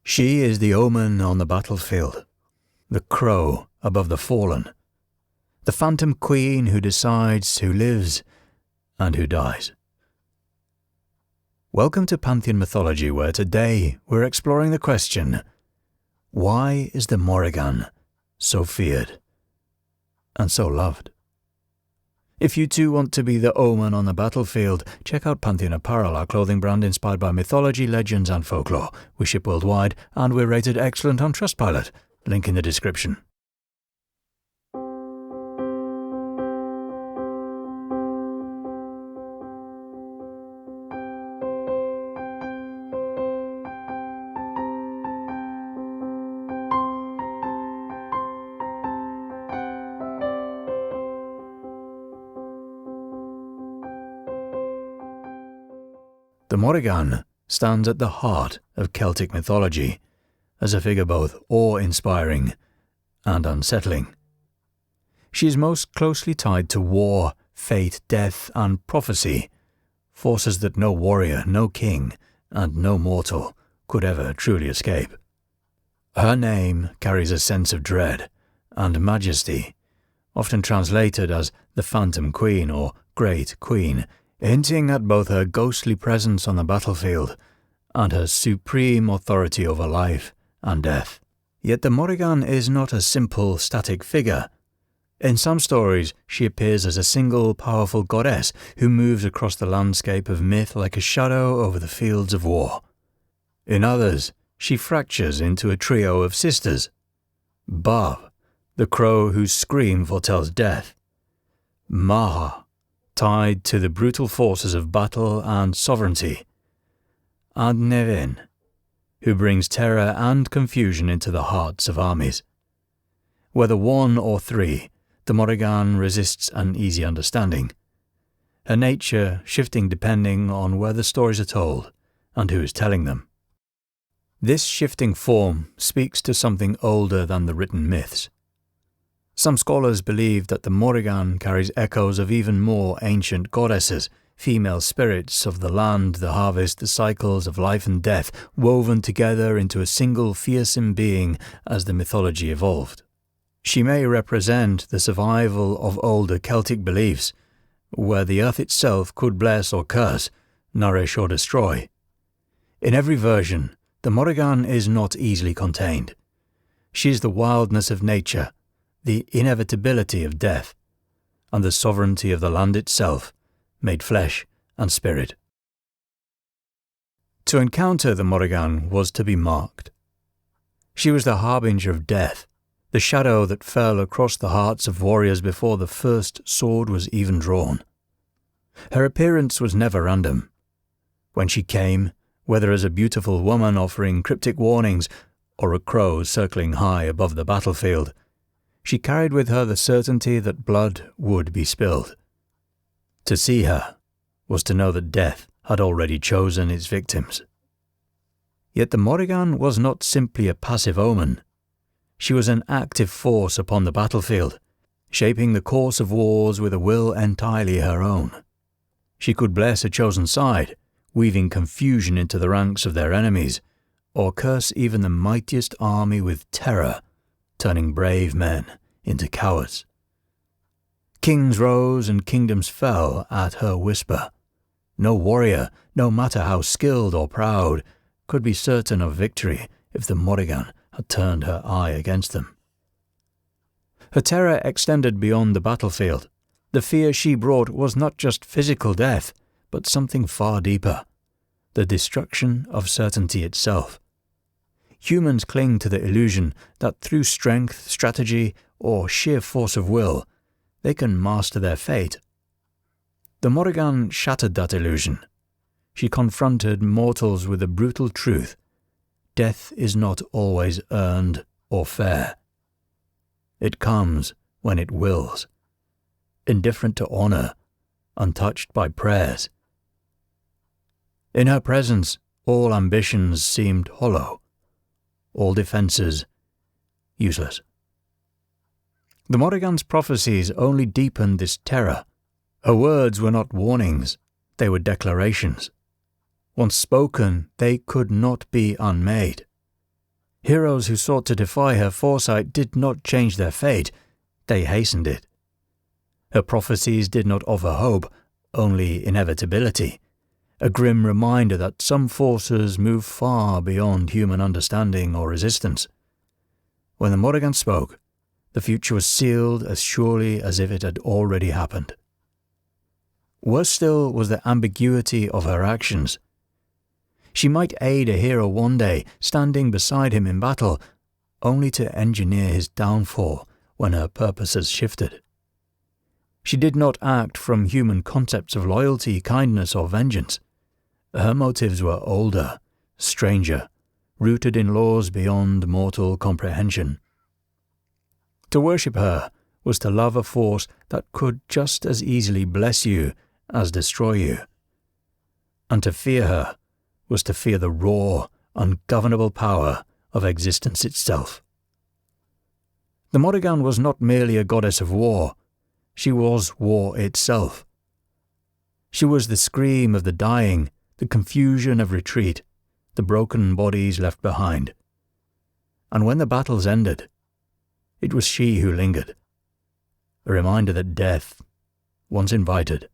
She is the omen on the battlefield, the crow above the fallen, the phantom queen who decides who lives and who dies. Welcome to Pantheon Mythology, where today we're exploring the question, why is the Morrigan so feared and so loved? If you too want to be the omen on the battlefield, check out Pantheon Apparel, our clothing brand inspired by mythology, legends and folklore. We ship worldwide and we're rated excellent on Trustpilot. Link in the description. The Morrigan stands at the heart of Celtic mythology as a figure both awe-inspiring and unsettling. She is most closely tied to war, fate, death and prophecy, forces that no warrior, no king and no mortal could ever truly escape. Her name carries a sense of dread and majesty, often translated as the Phantom Queen or Great Queen, hinting at both her ghostly presence on the battlefield and her supreme authority over life and death. Yet the Morrigan is not a simple, static figure. In some stories, she appears as a single, powerful goddess who moves across the landscape of myth like a shadow over the fields of war. In others, she fractures into a trio of sisters. Bav, the crow whose scream foretells death. Maha, tied to the brutal forces of battle and sovereignty, and Nevin, who brings terror and confusion into the hearts of armies. Whether one or three, the Morrigan resists an easy understanding, her nature shifting depending on where the stories are told and who is telling them. This shifting form speaks to something older than the written myths. Some scholars believe that the Morrigan carries echoes of even more ancient goddesses, female spirits of the land, the harvest, the cycles of life and death, woven together into a single fearsome being as the mythology evolved. She may represent the survival of older Celtic beliefs, where the earth itself could bless or curse, nourish or destroy. In every version, the Morrigan is not easily contained. She is the wildness of nature, the inevitability of death, and the sovereignty of the land itself, made flesh and spirit. To encounter the Morrigan was to be marked. She was the harbinger of death, the shadow that fell across the hearts of warriors before the first sword was even drawn. Her appearance was never random. When she came, whether as a beautiful woman offering cryptic warnings or a crow circling high above the battlefield, she carried with her the certainty that blood would be spilled. To see her was to know that death had already chosen its victims. Yet the Morrigan was not simply a passive omen. She was an active force upon the battlefield, shaping the course of wars with a will entirely her own. She could bless a chosen side, weaving confusion into the ranks of their enemies, or curse even the mightiest army with terror, turning brave men into cowards. Kings rose and kingdoms fell at her whisper. No warrior, no matter how skilled or proud, could be certain of victory if the Morrigan had turned her eye against them. Her terror extended beyond the battlefield. The fear she brought was not just physical death, but something far deeper, the destruction of certainty itself. Humans cling to the illusion that through strength, strategy, or sheer force of will, they can master their fate. The Morrigan shattered that illusion. She confronted mortals with the brutal truth: death is not always earned or fair. It comes when it wills, indifferent to honor, untouched by prayers. In her presence, all ambitions seemed hollow, all defenses useless. The Morrigan's prophecies only deepened this terror. Her words were not warnings, they were declarations. Once spoken, they could not be unmade. Heroes who sought to defy her foresight did not change their fate, they hastened it. Her prophecies did not offer hope, only inevitability, a grim reminder that some forces move far beyond human understanding or resistance. When the Morrigan spoke, the future was sealed as surely as if it had already happened. Worse still was the ambiguity of her actions. She might aid a hero one day, standing beside him in battle, only to engineer his downfall when her purposes shifted. She did not act from human concepts of loyalty, kindness, or vengeance. Her motives were older, stranger, rooted in laws beyond mortal comprehension. To worship her was to love a force that could just as easily bless you as destroy you. And to fear her was to fear the raw, ungovernable power of existence itself. The Morrigan was not merely a goddess of war, she was war itself. She was the scream of the dying, the confusion of retreat, the broken bodies left behind. And when the battles ended, it was she who lingered, a reminder that death, once invited,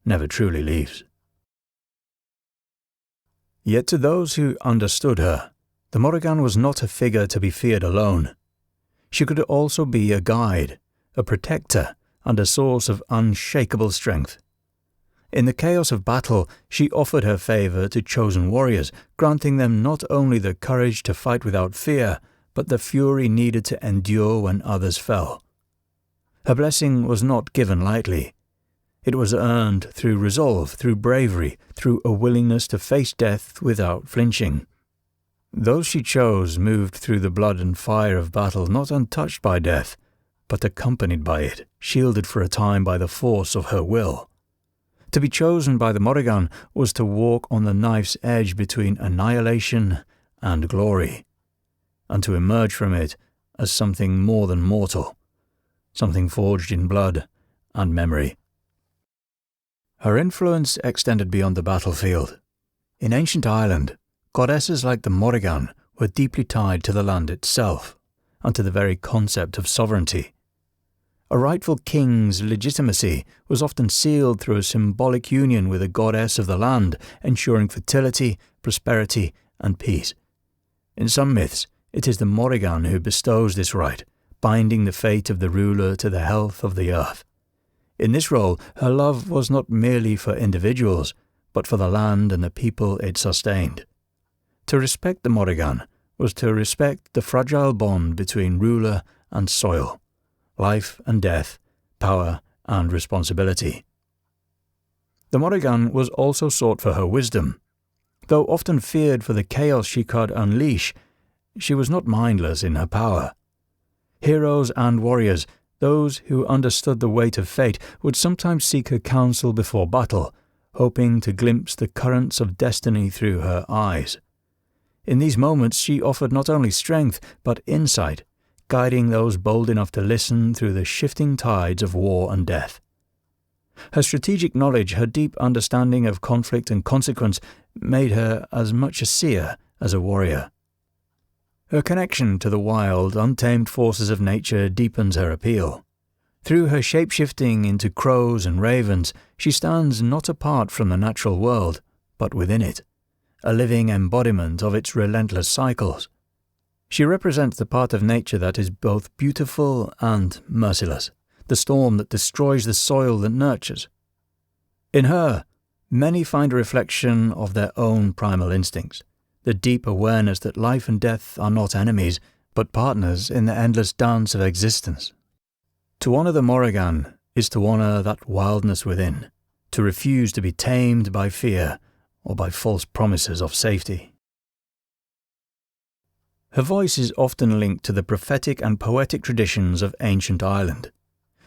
never truly leaves. Yet to those who understood her, the Morrigan was not a figure to be feared alone. She could also be a guide, a protector, and a source of unshakable strength. In the chaos of battle, she offered her favour to chosen warriors, granting them not only the courage to fight without fear, but the fury needed to endure when others fell. Her blessing was not given lightly. It was earned through resolve, through bravery, through a willingness to face death without flinching. Those she chose moved through the blood and fire of battle not untouched by death, but accompanied by it, shielded for a time by the force of her will. To be chosen by the Morrigan was to walk on the knife's edge between annihilation and glory, and to emerge from it as something more than mortal, something forged in blood and memory. Her influence extended beyond the battlefield. In ancient Ireland, goddesses like the Morrigan were deeply tied to the land itself, and to the very concept of sovereignty. A rightful king's legitimacy was often sealed through a symbolic union with a goddess of the land, ensuring fertility, prosperity, and peace. In some myths, it is the Morrigan who bestows this right, binding the fate of the ruler to the health of the earth. In this role, her love was not merely for individuals, but for the land and the people it sustained. To respect the Morrigan was to respect the fragile bond between ruler and soil, life and death, power and responsibility. The Morrigan was also sought for her wisdom. Though often feared for the chaos she could unleash, she was not mindless in her power. Heroes and warriors, those who understood the weight of fate, would sometimes seek her counsel before battle, hoping to glimpse the currents of destiny through her eyes. In these moments she offered not only strength, but insight, guiding those bold enough to listen through the shifting tides of war and death. Her strategic knowledge, her deep understanding of conflict and consequence, made her as much a seer as a warrior. Her connection to the wild, untamed forces of nature deepens her appeal. Through her shape-shifting into crows and ravens, she stands not apart from the natural world, but within it, a living embodiment of its relentless cycles. She represents the part of nature that is both beautiful and merciless, the storm that destroys the soil that nurtures. In her, many find a reflection of their own primal instincts, the deep awareness that life and death are not enemies, but partners in the endless dance of existence. To honour the Morrigan is to honour that wildness within, to refuse to be tamed by fear or by false promises of safety. Her voice is often linked to the prophetic and poetic traditions of ancient Ireland.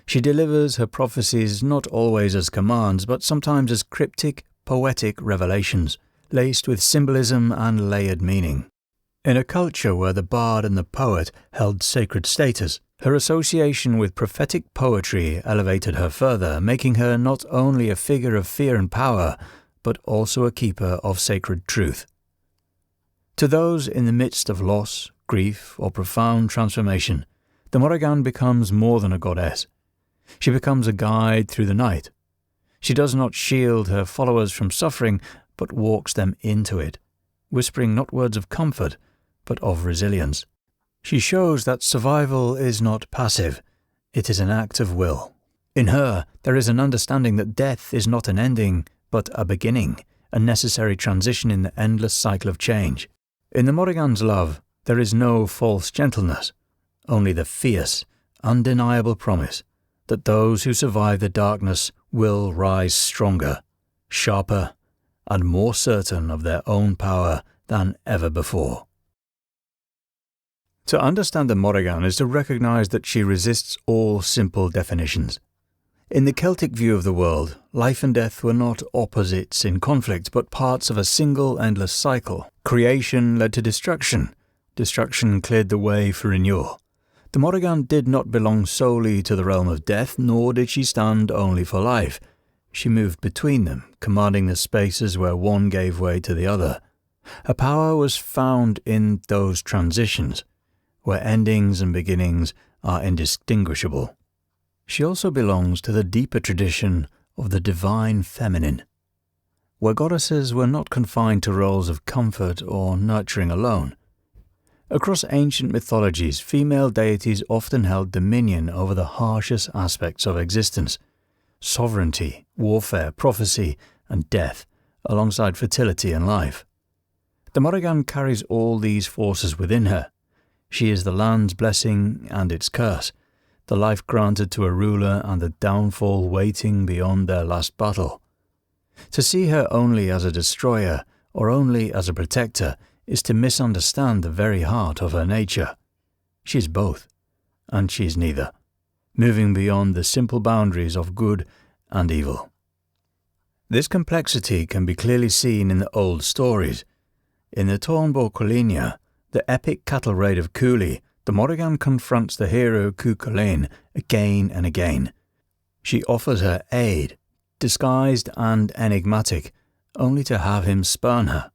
She delivers her prophecies not always as commands, but sometimes as cryptic, poetic revelations, laced with symbolism and layered meaning. In a culture where the bard and the poet held sacred status, her association with prophetic poetry elevated her further, making her not only a figure of fear and power, but also a keeper of sacred truth. To those in the midst of loss, grief, or profound transformation, the Morrigan becomes more than a goddess. She becomes a guide through the night. She does not shield her followers from suffering, but walks them into it, whispering not words of comfort, but of resilience. She shows that survival is not passive, it is an act of will. In her, there is an understanding that death is not an ending, but a beginning, a necessary transition in the endless cycle of change. In the Morrigan's love, there is no false gentleness, only the fierce, undeniable promise that those who survive the darkness will rise stronger, sharper, and more certain of their own power than ever before. To understand the Morrigan is to recognize that she resists all simple definitions. In the Celtic view of the world, life and death were not opposites in conflict, but parts of a single endless cycle. Creation led to destruction. Destruction cleared the way for renewal. The Morrigan did not belong solely to the realm of death, nor did she stand only for life. She moved between them, commanding the spaces where one gave way to the other. Her power was found in those transitions, where endings and beginnings are indistinguishable. She also belongs to the deeper tradition of the divine feminine, where goddesses were not confined to roles of comfort or nurturing alone. Across ancient mythologies, female deities often held dominion over the harshest aspects of existence: sovereignty, warfare, prophecy, and death, alongside fertility and life. The Morrigan carries all these forces within her. She is the land's blessing and its curse, the life granted to a ruler and the downfall waiting beyond their last battle. To see her only as a destroyer or only as a protector is to misunderstand the very heart of her nature. She is both, and she is neither, moving beyond the simple boundaries of good and evil. This complexity can be clearly seen in the old stories. In the Collier, the epic cattle raid of Collier, the Morrigan confronts the hero Collier again and again. She offers her aid, disguised and enigmatic, only to have him spurn her.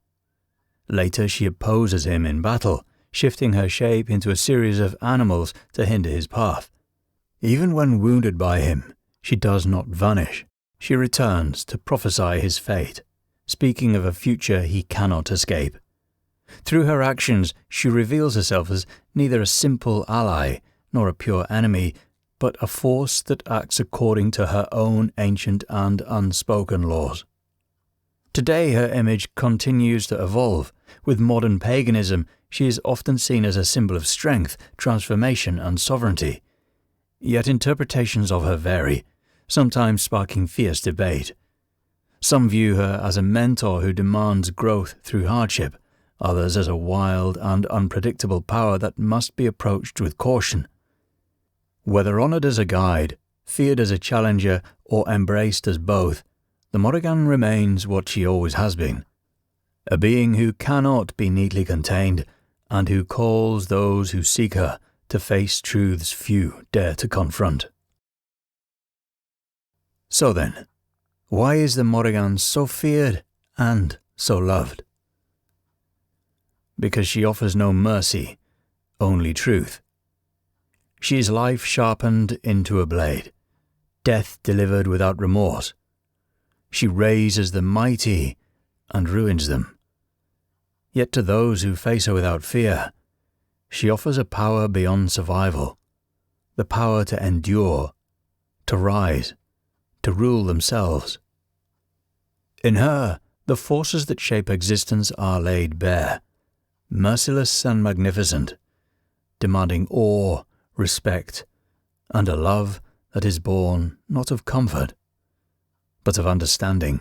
Later she opposes him in battle, shifting her shape into a series of animals to hinder his path. Even when wounded by him, she does not vanish. She returns to prophesy his fate, speaking of a future he cannot escape. Through her actions, she reveals herself as neither a simple ally nor a pure enemy, but a force that acts according to her own ancient and unspoken laws. Today her image continues to evolve. With modern paganism, she is often seen as a symbol of strength, transformation, and sovereignty. Yet interpretations of her vary, sometimes sparking fierce debate. Some view her as a mentor who demands growth through hardship, others as a wild and unpredictable power that must be approached with caution. Whether honoured as a guide, feared as a challenger, or embraced as both, the Morrigan remains what she always has been: a being who cannot be neatly contained, and who calls those who seek her to face truths few dare to confront. So then, why is the Morrigan so feared and so loved? Because she offers no mercy, only truth. She is life sharpened into a blade, death delivered without remorse. She raises the mighty and ruins them. Yet to those who face her without fear, she offers a power beyond survival, the power to endure, to rise, to rule themselves. In her, the forces that shape existence are laid bare, merciless and magnificent, demanding awe, respect, and a love that is born not of comfort, but of understanding.